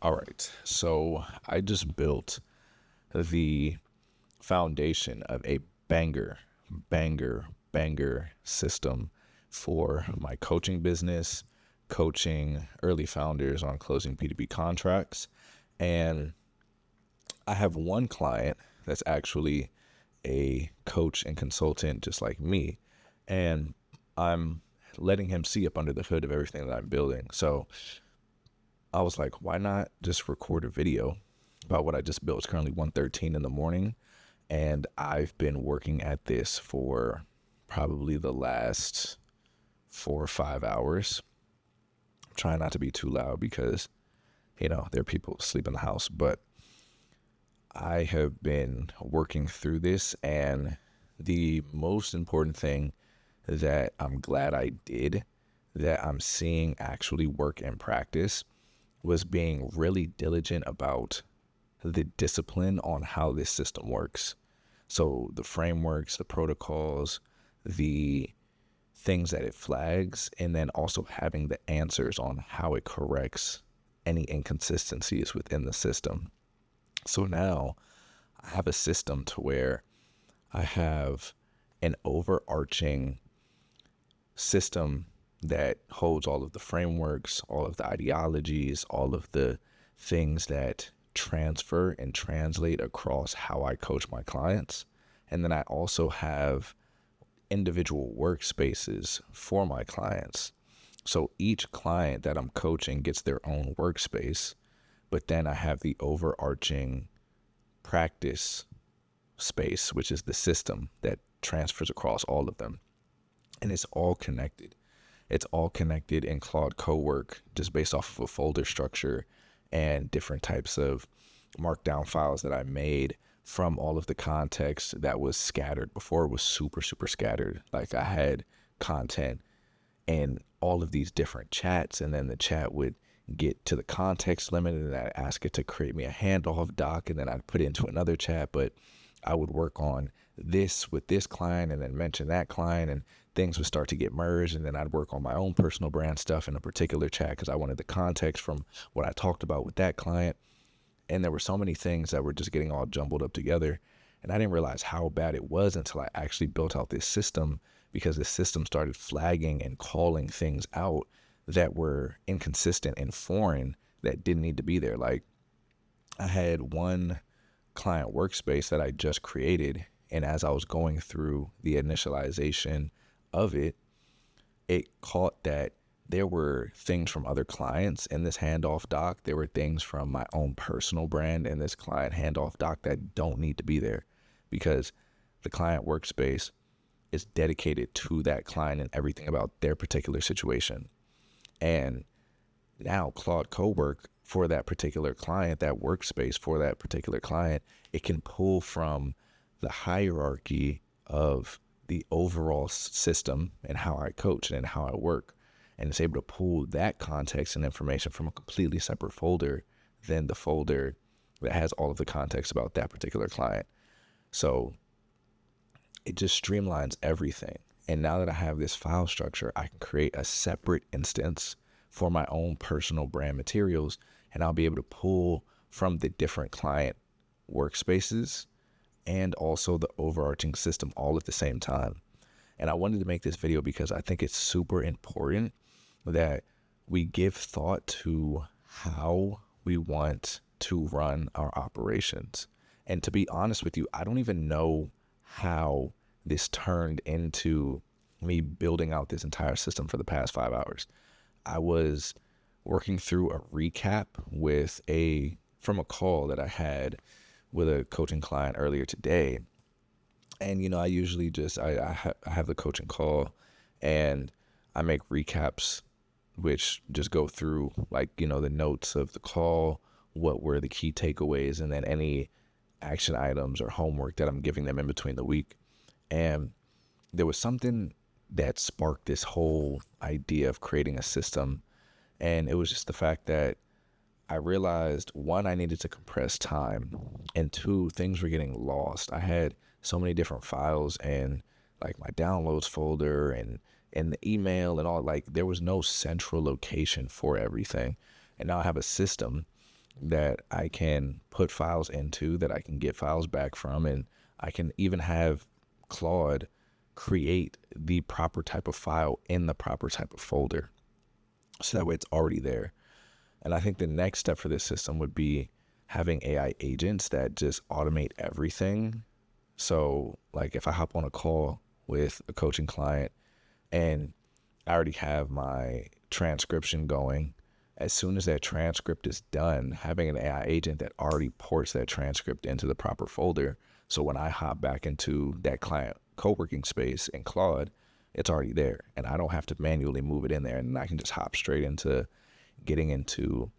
All right. So I just built the foundation of a banger, banger system for my coaching business, coaching early founders on closing B2B contracts. And I have one client that's actually a coach and consultant just like me. And I'm letting him see up under the hood of everything that I'm building. So I was like, why not just record a video about what I just built? It's currently 1:13 in the morning, and I've been working at this for probably the last 4 or 5 hours. I'm trying not to be too loud because, there are people asleep in the house, but I have been working through this, and the most important thing that I'm glad I did, that I'm seeing actually work in practice, was being really diligent about the discipline on how this system works. So the frameworks, the protocols, the things that it flags, and then also having the answers on how it corrects any inconsistencies within the system. So now I have a system to where I have an overarching system that holds all of the frameworks, all of the ideologies, all of the things that transfer and translate across how I coach my clients. And then I also have individual workspaces for my clients. So each client that I'm coaching gets their own workspace, but then I have the overarching practice space, which is the system that transfers across all of them. And it's all connected. It's all connected in Claude Cowork, just based off of a folder structure and different types of markdown files that I made from all of the context that was scattered. Before, it was super, super scattered. Like, I had content in all of these different chats, and then the chat would get to the context limit, and I'd ask it to create me a handoff doc, and then I'd put it into another chat. But I would work on this with this client and then mention that client, and things would start to get merged, and then I'd work on my own personal brand stuff in a particular chat because I wanted the context from what I talked about with that client. And there were so many things that were just getting all jumbled up together, and I didn't realize how bad it was until I actually built out this system, because the system started flagging and calling things out that were inconsistent and foreign that didn't need to be there. Like, I had one client workspace that I just created, and as I was going through the initialization of it, it caught that there were things from other clients in this handoff doc. There were things from my own personal brand in this client handoff doc that don't need to be there, because the client workspace is dedicated to that client and everything about their particular situation. And now Claude Cowork, for that particular client, that workspace for that particular client, it can pull from the hierarchy of the overall system and how I coach and how I work. And it's able to pull that context and information from a completely separate folder than the folder that has all of the context about that particular client. So it just streamlines everything. And now that I have this file structure, I can create a separate instance for my own personal brand materials, and I'll be able to pull from the different client workspaces and also the overarching system all at the same time. And I wanted to make this video because I think it's super important that we give thought to how we want to run our operations. And to be honest with you, I don't even know how this turned into me building out this entire system for the past 5 hours. I was working through a recap from a call that I had with a coaching client earlier today. And, I usually I have the coaching call and I make recaps, which just go through the notes of the call, what were the key takeaways, and then any action items or homework that I'm giving them in between the week. And there was something that sparked this whole idea of creating a system. And it was just the fact that I realized, one, I needed to compress time, and two, things were getting lost. I had so many different files and my downloads folder and the email and all, there was no central location for everything. And now I have a system that I can put files into, that I can get files back from, and I can even have Claude create the proper type of file in the proper type of folder. So that way it's already there. And I think the next step for this system would be having AI agents that just automate everything. So like if I hop on a call with a coaching client and I already have my transcription going, as soon as that transcript is done, having an AI agent that already ports that transcript into the proper folder. So when I hop back into that client co-working space in Claude, it's already there and I don't have to manually move it in there, and I can just hop straight into getting into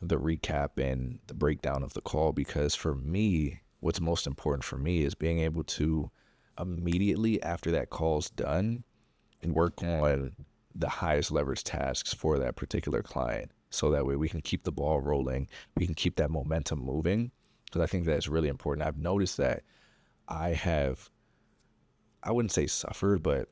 the recap and the breakdown of the call. Because for me, what's most important for me is being able to immediately after that call's done and work on the highest leverage tasks for that particular client. So that way we can keep the ball rolling. We can keep that momentum moving. Because I think that's really important. I've noticed that I wouldn't say suffered, but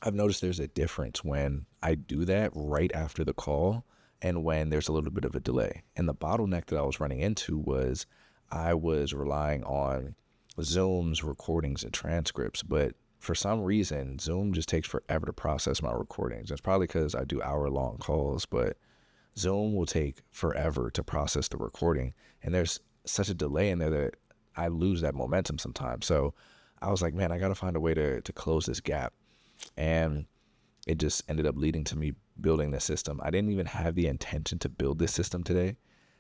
I've noticed there's a difference when I do that right after the call and when there's a little bit of a delay. And the bottleneck that I was running into was I was relying on Zoom's recordings and transcripts, but for some reason, Zoom just takes forever to process my recordings. It's probably because I do hour-long calls, but Zoom will take forever to process the recording. And there's such a delay in there that I lose that momentum sometimes. So I was like, man, I got to find a way to close this gap. And it just ended up leading to me building this system. I didn't even have the intention to build this system today.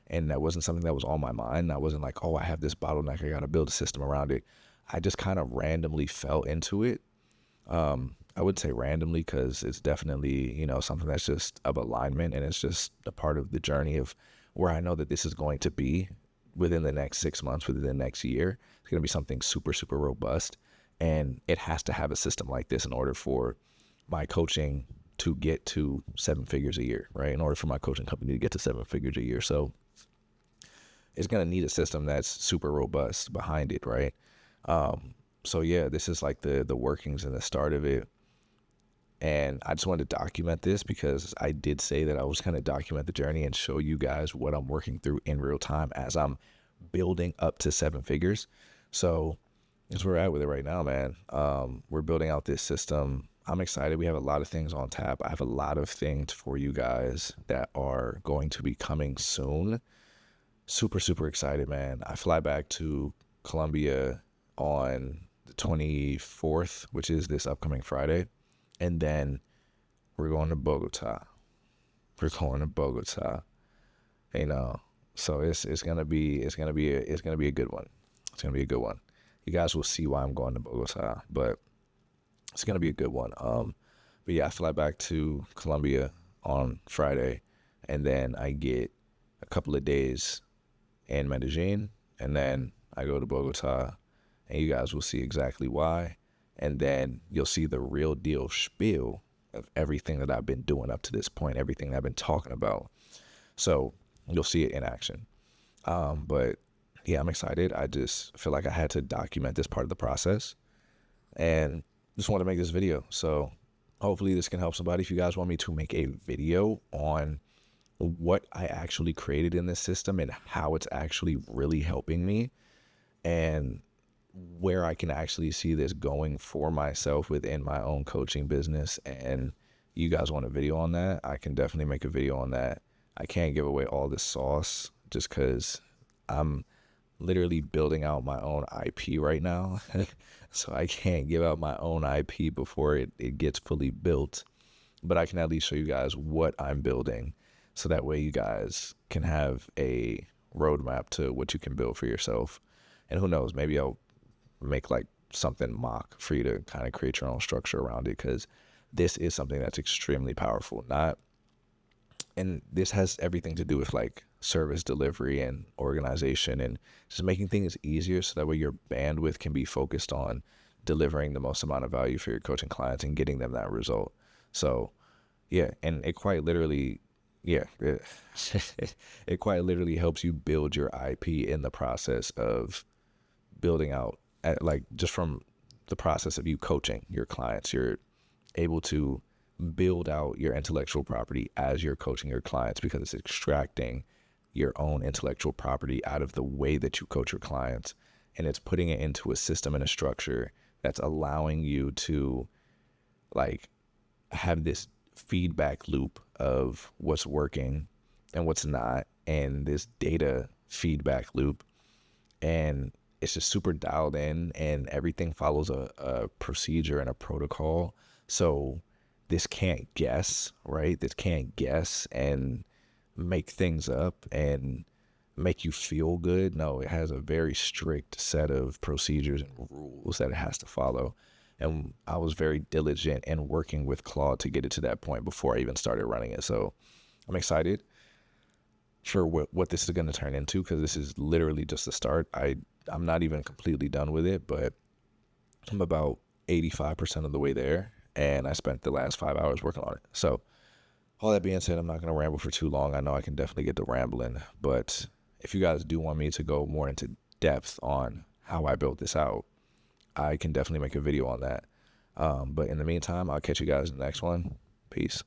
And that wasn't something that was on my mind. I wasn't like, oh, I have this bottleneck, I got to build a system around it. I just kind of randomly fell into it. I would say randomly because it's definitely, something that's just of alignment, and it's just a part of the journey of where I know that this is going to be within the next 6 months, within the next year. It's going to be something super, super robust. And it has to have a system like this in order for my coaching to get to 7 figures a year, right? In order for my coaching company to get to 7 figures a year. So it's going to need a system that's super robust behind it, right? So yeah, this is like the workings and the start of it. And I just wanted to document this because I did say that I was going to document the journey and show you guys what I'm working through in real time as I'm building up to 7 figures. So that's where we're at with it right now, man. We're building out this system. I'm excited. We have a lot of things on tap. I have a lot of things for you guys that are going to be coming soon. Super, super excited, man. I fly back to Colombia on the 24th, which is this upcoming Friday. And then we're going to Bogota. So it's gonna be a good one. It's gonna be a good one. You guys will see why I'm going to Bogota, but it's gonna be a good one. But yeah, I fly back to Colombia on Friday, and then I get a couple of days in Medellin, and then I go to Bogota, and you guys will see exactly why. And then you'll see the real deal spiel of everything that I've been doing up to this point, everything I've been talking about. So you'll see it in action. But yeah, I'm excited. I just feel like I had to document this part of the process and just want to make this video. So hopefully this can help somebody. If you guys want me to make a video on what I actually created in this system and how it's actually really helping me and where I can actually see this going for myself within my own coaching business, and you guys want a video on that, I can definitely make a video on that. I can't give away all the sauce just because I'm literally building out my own IP right now. So I can't give out my own IP before it gets fully built, but I can at least show you guys what I'm building so that way you guys can have a roadmap to what you can build for yourself. And who knows, maybe I'll make like something mock for you to kind of create your own structure around it, because this is something that's extremely powerful. And this has everything to do with like service delivery and organization and just making things easier so that way your bandwidth can be focused on delivering the most amount of value for your coaching clients and getting them that result. So yeah, and it quite literally it quite literally helps you build your IP in the process of building out, like just from the process of you coaching your clients. You're able to build out your intellectual property as you're coaching your clients, because it's extracting your own intellectual property out of the way that you coach your clients, and it's putting it into a system and a structure that's allowing you to like have this feedback loop of what's working and what's not, and this data feedback loop. And it's just super dialed in, and everything follows a procedure and a protocol. So this can't guess, right? This can't guess and make things up and make you feel good. No, it has a very strict set of procedures and rules that it has to follow. And I was very diligent in working with Claude to get it to that point before I even started running it. So I'm excited for what this is going to turn into, because this is literally just the start. I'm not even completely done with it, but I'm about 85% of the way there, and I spent the last 5 hours working on it. So all that being said, I'm not going to ramble for too long. I know I can definitely get to rambling, but if you guys do want me to go more into depth on how I built this out, I can definitely make a video on that. But in the meantime, I'll catch you guys in the next one. Peace.